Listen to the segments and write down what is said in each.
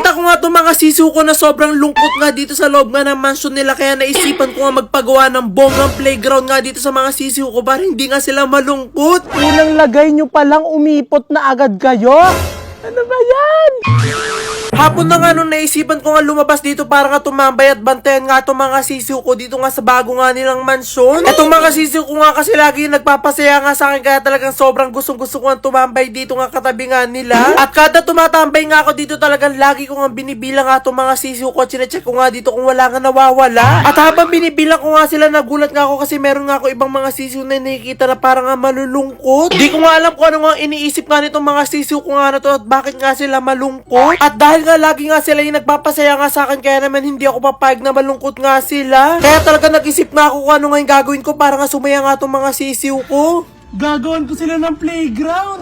Nakita ko nga itong mga sisiw ko na sobrang lungkot nga dito sa loob nga ng mansion nila. Kaya naisipan ko nga magpagawa ng bonggang playground nga dito sa mga sisiw ko para hindi nga sila malungkot. Unang lagay nyo palang umipot na agad kayo? Ano ba yan? Hapon na nga nung naisipan ko nga lumabas dito para nga tumambay at bantayan nga itong mga sisiw ko dito nga sa bago nga nilang mansyon. Itong mga sisiw ko nga kasi lagi nagpapasaya nga sa akin kaya talagang sobrang gustong-gusto ko nga tumambay dito nga katabi nga nila. At kada tumatambay nga ako dito talagang lagi ko nga binibilang nga itong mga sisiw ko at sinecheck ko nga dito kung wala nga nawawala. At habang binibilang ko nga sila nagulat nga ako kasi meron nga ako ibang mga sisiw na nakikita na parang nga malulungkot. Di ko nga alam kung ano nga iniisip nga nitong mga sisiw ko nga na to at bakit nga sila malungkot. At dahil nga lagi nga sila yung nagpapasaya nga sa akin kaya naman hindi ako papayag na malungkot nga sila. Kaya talaga nag-isip nga ako kung ano nga yung gagawin ko para nga sumaya nga itong mga sisiw ko. Gagawan ko sila ng playground.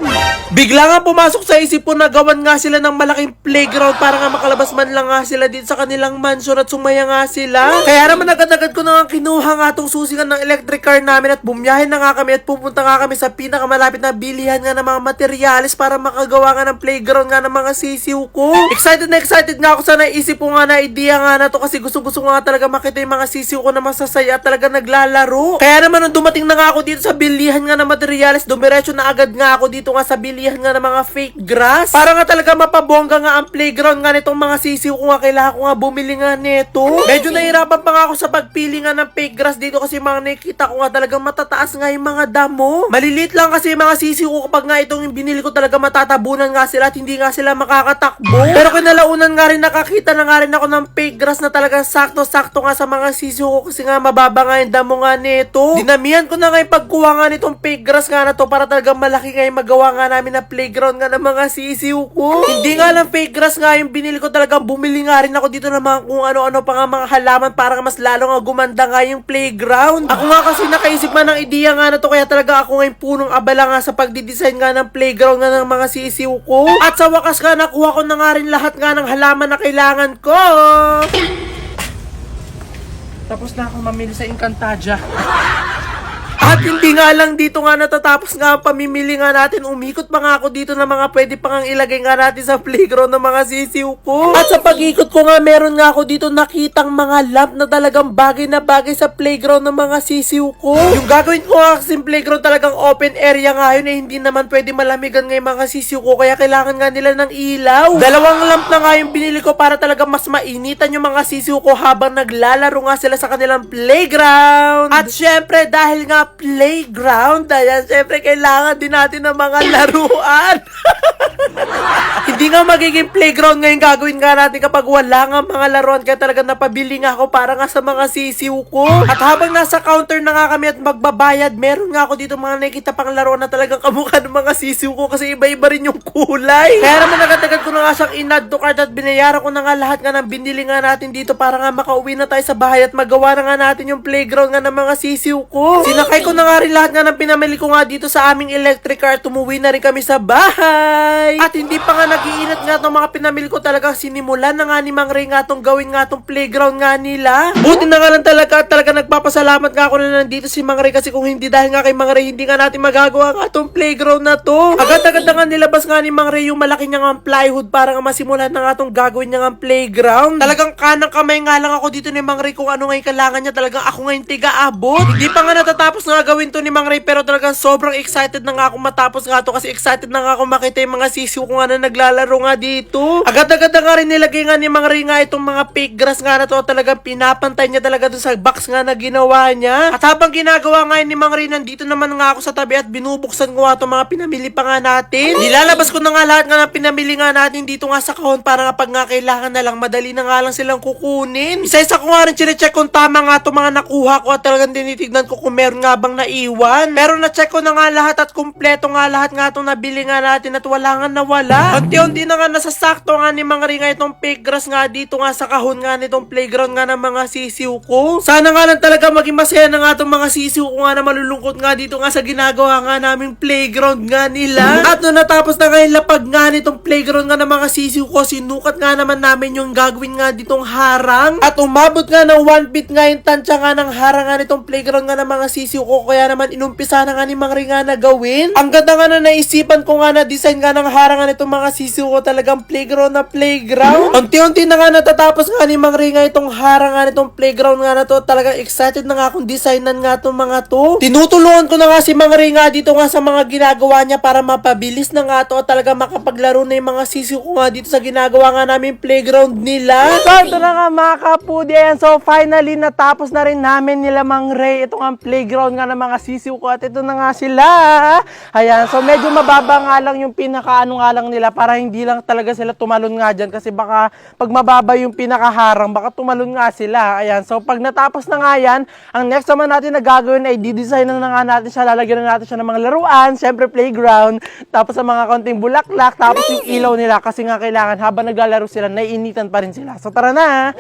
Bigla nga pumasok sa isip ko na gawan nga sila ng malaking playground para nga makalabas man lang nga sila dito sa kanilang mansion at sumaya nga sila. Kaya naman agad-agad ko na nga kinuha nga itong susingan ng electric car namin at bumiyahin na nga kami at pupunta nga kami sa pinakamalapit na bilihan nga ng mga materyales para makagawa nga ng playground nga ng mga sisiw ko. Excited nga ako sa naisip ko nga na idea nga na to kasi gusto ko nga talaga makita yung mga sisiw ko na masasaya at talaga naglalaro. Kaya naman nung dumating na nga ako dito sa bilihan nga ng materials, dumiretso na agad nga ako dito nga sa bilihan nga ng mga fake grass. Para nga talaga mapabongga nga ang playground nga nitong mga sisiw ko nga kailangan ko nga bumili nga nito. Medyo nahirapan pa nga ako sa pagpili nga ng fake grass dito kasi mga nakikita ko nga talagang matataas nga yung mga damo. Maliliit lang kasi yung mga sisiw ko kapag nga itong binili ko talaga matatabunan nga sila at hindi nga sila makakatakbo. Pero kinalaunan nga rin nakakita na nga rin ako ng fake grass na talagang sakto-sakto nga sa mga sisiw ko kasi nga mababa nga yung damo nga nito. Dinamihan ko na nga yung pagkuha nga nitong fake grass nga na to para talagang malaki nga yung magawa nga namin na playground nga ng mga sisiw ko. Hindi nga lang fake grass nga yung binili ko, talagang bumili nga rin ako dito ng mga kung ano-ano pa nga mga halaman para nga mas lalo nga gumanda nga yung playground. Ako nga kasi nakaisip man ng ideya nga na to kaya talaga ako nga yung punong abala nga sa pagdidesign nga ng playground nga ng mga sisiw ko. At sa wakas nga nakuha ko na nga rin lahat nga ng halaman na kailangan ko. Tapos na ako mamili sa Encantadia. At hindi nga lang dito nga natatapos nga ang pamimili nga natin. Umikot pa nga ako dito na mga pwede pa nga ilagay nga natin sa playground ng mga sisiw ko. At sa pag-ikot ko nga meron nga ako dito nakitang mga lamp na talagang bagay na bagay sa playground ng mga sisiw ko. Yung gagawin ko nga kasi playground talagang open area nga yun eh, hindi naman pwede malamigan nga yung mga sisiw ko kaya kailangan nga nila ng ilaw. Dalawang lamp na nga yung binili ko para talaga mas mainitan yung mga sisiw ko habang naglalaro nga sila sa kanilang playground. At syempre dahil nga playground, ayan, syempre kailangan din natin ng mga laruan. Hindi nga magiging playground ngayon gagawin nga natin kapag wala nga mga laruan kaya talaga napabili nga ako para nga sa mga sisiw ko. At habang nasa counter na nga kami at magbabayad, meron nga ako dito mga nakikita pang laruan na talagang kamukha ng mga sisiw ko kasi iba-iba rin yung kulay. Kaya naman agad-agad ko na nga siyang in-add to cart at binayaran ko na nga lahat nga ng binili nga natin dito para nga makauwi na tayo sa bahay at magawa na nga natin yung playground nga ng mga sisiw ko. Sinakay ko na nga rin lahat nga ng pinamili ko nga dito sa aming electric car. Tumuwi na rin kami sa bahay. At hindi pa nga nag-iinat nga itong mga pinamili ko, talagang sinimulan na nga ni Mang Ray nga itong gawin nga itong playground nga nila. Buti na nga lang talaga nagpapasalamat nga ako na nandito si Mang Ray kasi kung hindi dahil nga kay Mang Ray hindi nga natin magagawa nga itong playground na to. Agad-agad na nga nilabas nga ni Mang Ray yung malaki niya nga plywood para nga masimulan na nga itong gagawin niya nga playground. Talagang kanang kamay nga lang ako dito ni Mang Ray kung ano nga yung kailangan niya. Talagang ako nga yung tiga-abot. Hindi pa nga natatapos nga gawin to ni Mang Ray pero talagang sobrang excited na nga ako matapos nga to kasi excited na nga ako makita yung mga sisiw ko nga na naglalaro nga dito. Agad-agad na nga rin nilagay nga ni Mang Ray nga itong mga fake grass nga na to. Talagang pinapantay niya talaga dun sa box nga na ginawa niya. At habang ginagawa nga ni Mang Ray, nandito naman nga ako sa tabi at binubuksan ko nga itong mga pinamili pa nga natin. Nilalabas ko na nga lahat nga ng pinamili nga natin dito nga sa kahon para nga pag nga kailangan na lang madali na nga lang silang kukunin. Isa-isa ko nga rin chinecheck kung tama nga itong mga nakuha ko at talagang tinitignan ko kung meron nga bang naiwan. Pero na-check ko na nga lahat at kumpleto nga lahat nga itong nabili nga natin at wala nga nawala. Unti-unti na nga nasasakto nga ni Mang Ray nga itong fake grass nga dito nga sa kahon nga nitong playground nga ng mga sisiw ko. Sana nga lang talaga maging masaya na nga itong mga sisiw ko nga na malulungkot nga dito nga sa ginagawa nga naming playground nga nila. At nung natapos na nga yung lapag nga nitong playground nga ng mga sisiw ko, sinukat nga naman namin yung gagawin nga ditong harang. At umabot nga ng 1 feet nga yung tansya nga ng harang nga nitong playground nga ng mga sisiw ko ko, kaya naman inumpisa na nga ni Mang Ring nga na gawin. Ang ganda nga na naisipan ko nga na design nga ng harangan itong mga sisiw ko, talagang playground na playground. Unti-unti na nga natatapos nga ni Mang Ring nga itong harangan itong playground nga na to. Talagang excited na nga akong designan nga itong mga to. Tinutulungan ko na nga si Mang Ring nga dito nga sa mga ginagawa niya para mapabilis na nga to, talaga makapaglaro na yung mga sisiw ko nga dito sa ginagawa nga namin playground nila. So, ito na nga mga kapudi. Ayan, so finally, natapos na rin namin nila Mang Ray. Ito nga ang playground nga ng mga sisiw ko at ito na nga sila. Ayan, so medyo mababa nga lang yung pinakaano nga lang nila para hindi lang talaga sila tumalon nga dyan kasi baka pag mababa yung pinakaharang, baka tumalon nga sila. Ayan, so pag natapos na nga yan, ang next naman natin na gagawin ay didesign na nga natin siya, lalagyan na natin siya ng mga laruan, syempre playground, tapos sa mga konting bulaklak, tapos yung ilaw nila kasi nga kailangan habang naglalaro sila, naiinitan pa rin sila. So tara na,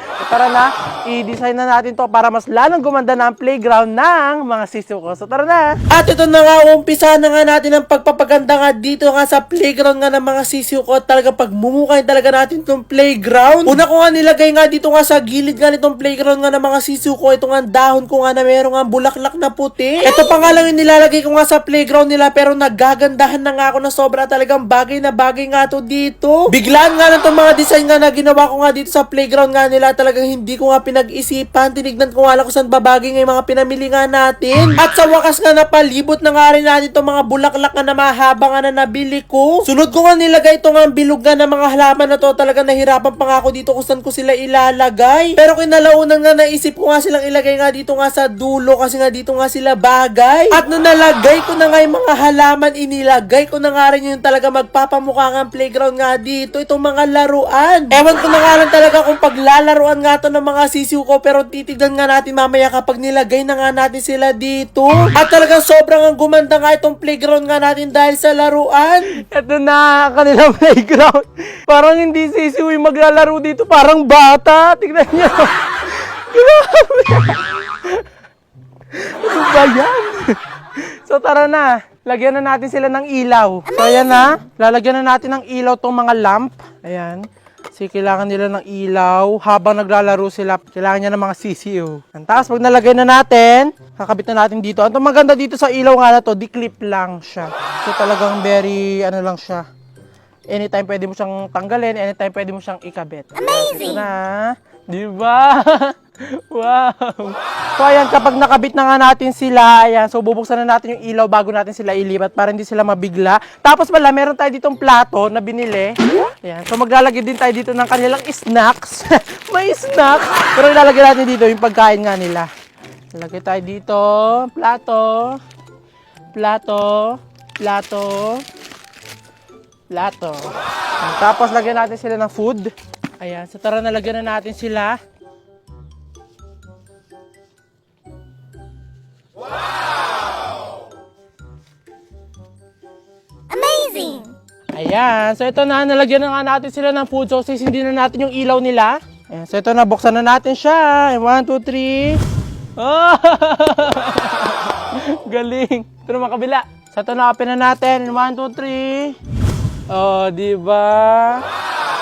i-design na natin to para mas lalong gumanda na ang playground ng mga sisiw ko. So tara na! At ito na nga, umpisa na nga natin ang pagpapaganda nga dito nga sa playground nga ng mga sisiw ko. Talaga pagmumukay talaga natin itong playground. Una ko nga nilagay nga dito nga sa gilid nga nitong playground nga ng mga sisiw ko. Ito nga dahon ko nga na meron nga bulaklak na puti. Ito pa nga lang yung nilalagay ko nga sa playground nila, pero nagagandahan na nga ako na sobra, talagang bagay na bagay nga to dito. Biglaan nga na itong mga design nga na ginawa ko nga dito sa playground nga nila, talagang hindi ko nga pinag-isipan. Tinignan ko nga lang kung saan babagay nga yung mga pinamili nga natin. At sa wakas nga napalibot na nga rin natin itong mga bulaklak nga na mahaba nga na nabili ko. Sunod ko nga nilagay ito nga ang bilog nga ng mga halaman na to. Talagang nahirapan pa nga ako dito kung saan ko sila ilalagay. Pero kinalaunan nga naisip ko nga silang ilagay nga dito nga sa dulo kasi nga dito nga sila bagay. At nung nalagay ko na nga yung mga halaman, inilagay ko na nga rin yung talaga magpapamukha nga ang playground nga dito. Itong mga laruan. Ewan ko na nga lang talaga kung paglalaruan nga to ng mga sisiw ko, pero titignan nga natin mamaya kapag nilagay na nga natin sila dito. At talagang sobrang ang gumanda nga itong playground nga natin dahil sa laruan. Ito na ang kanilang playground. Parang hindi sisiw yung maglalaro dito, parang bata. Tignan nyo. Grabe. Ano ba yan? So tara na, lagyan na natin sila ng ilaw. So ayan na, lalagyan na natin ng ilaw tong mga lamp. Ayan. Kasi kailangan nila ng ilaw habang naglalaro sila. Kailangan niya ng mga sisiw. Tapos pag nalagay na natin, kakabit na natin dito. Ang maganda dito sa ilaw nga na to, di-clip lang siya. So talagang very, ano lang siya. Anytime pwede mo siyang tanggalin, anytime pwede mo siyang ikabit. Amazing! Ito na. Diba? Wow! So ayan, kapag nakabit na nga natin sila, ayan, so bubuksan na natin yung ilaw bago natin sila ilipat para hindi sila mabigla. Tapos pala, meron tayo ditong plato na binili. Ayan, so maglalagay din tayo dito ng kanilang snacks. May snacks! Pero ilalagay natin dito yung pagkain nga nila. Ilagay tayo dito, plato, plato, plato, plato. Ayan, tapos lagyan natin sila ng food. Ayan, so tara na, lagyan na natin sila. Amazing! Ayan, so ito na, nalagyan na nga natin sila ng food sources, hindi na natin yung ilaw nila. Ayan, so ito na, buksan na natin siya. 1, 2, 3. Oh! Galing. Ito naman kabila. So ito na, open na natin. 1, 2, 3. Oh, diba?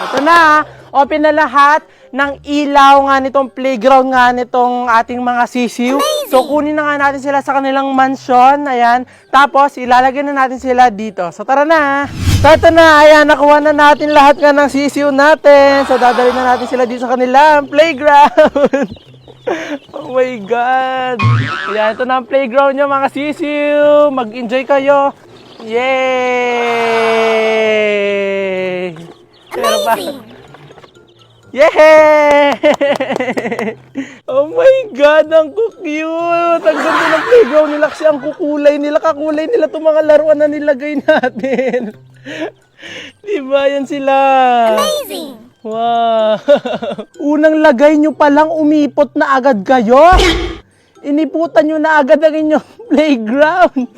Ito na, open na lahat ng ilaw nga nitong playground nga nitong ating mga sisiw. So, kunin na nga natin sila sa kanilang mansion. Ayan. Tapos, ilalagay na natin sila dito. So, tara na. So, ito na. Ayan, nakuha na natin lahat nga ng sisiw natin. So, dadalhin na natin sila dito sa kanilang playground. Oh my God. Ayan, ito na ang playground nyo mga sisiw. Mag-enjoy kayo. Yay! Pero pa. Yay! Oh my God, ang cute! Ang ganda ng playground nila kasi ang kukulay nila. Kakulay nila itong mga laruan na nilagay natin. Diba yan sila? Amazing! Wow! Unang lagay nyo palang umipot na agad kayo? Iniputan nyo na agad ang inyong playground.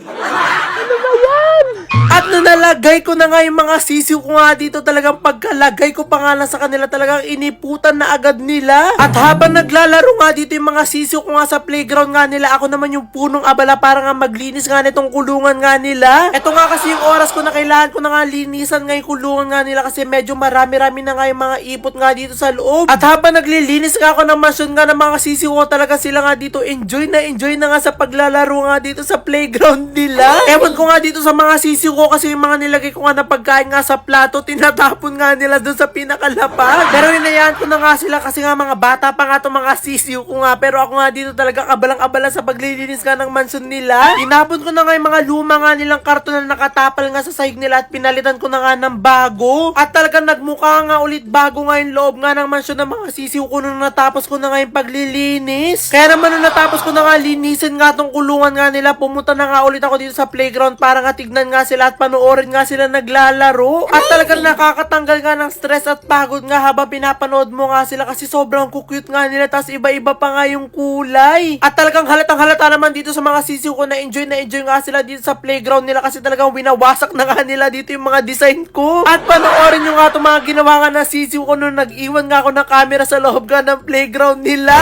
Ano ba yan? At nung nalagay ko na nga yung mga sisiw ko nga dito, talagang pagkalagay ko pa nga lang sa kanila, talagang iniputan na agad nila. At habang naglalaro nga dito yung mga sisiw ko nga sa playground nga nila, ako naman yung punong abala para nga maglinis nga nitong kulungan nga nila. Ito nga kasi yung oras ko na kailangan ko na nga linisan nga yung kulungan nga nila kasi medyo marami-rami na nga yung mga ipot nga dito sa loob. At habang naglilinis nga ako ng mansion nga ng mga sisiw ko, talaga sila nga dito enjoy na nga sa paglalaro nga dito sa playground nila. Ewan ko nga dito sa mga sisiw ko kasi yung mga nilagay ko nga na pagkain nga sa plato, tinatapon nga nila doon sa pinakalapag. Pero hinayaan ko na nga sila kasi nga mga bata pa nga itong mga sisiw ko nga. Pero ako nga dito talaga kabalang-abala sa paglilinis nga ng mansion nila. Inabot ko na nga yung mga luma nga nilang karton na nakatapal nga sa sahig nila at pinalitan ko na nga ng bago. At talagang nagmukha nga ulit bago nga yung loob nga ng mansion ng mga sisiw ko nung natapos ko na nga yung paglilinis. Kaya naman nung natapos ko na nga linisin nga tong kulungan nga nila, pumunta na nga ulit ako dito sa playground para nga tignan nga sila at panoorin nga sila naglalaro. At talagang nakakatanggal nga ng stress at pagod nga habang pinapanood mo nga sila kasi sobrang cute nga nila, tas iba-iba pa nga yung kulay. At talagang halatang halata naman dito sa mga sisiw ko na enjoy nga sila dito sa playground nila kasi talagang winawasak na nga nila dito yung mga design ko. At panoorin nyo nga itong mga ginawa nga ng sisiw ko nung nag-iwan nga ako ng camera sa loob nga ng playground nila.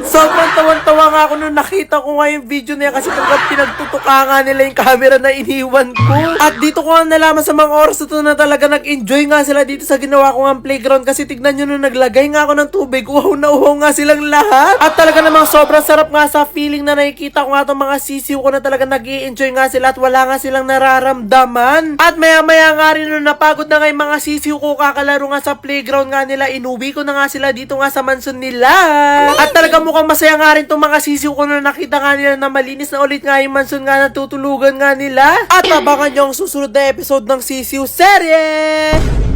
Sobrang tawan-tawa nga ako nung nakita ko nga yung video na yan kasi talagang pinagtutuka nga nila yung camera na iniwan ko. At dito ko nga nalaman sa mga oras na to na talaga nag-enjoy nga sila dito sa ginawa ko nga playground kasi tignan nyo nung naglagay nga ako ng tubig, uhaw na uhaw nga silang lahat. At talaga namang sobrang sarap nga sa feeling na nakikita ko nga itong mga sisiw ko na talaga nag-i-enjoy nga sila at wala nga silang nararamdaman. At maya-maya nga rin nung napagod na nga yung mga sisiw ko kakalaro nga sa playground nga nila, inuwi ko na nga sila dito nga sa mansion nila. At talaga mukhang masaya nga rin itong mga sisiw ko na nakita nga nila na malinis na ulit nga yung mansion nga na tutulugan nga nila. At abangan nyo ang susunod na episode ng Sisiw Serye!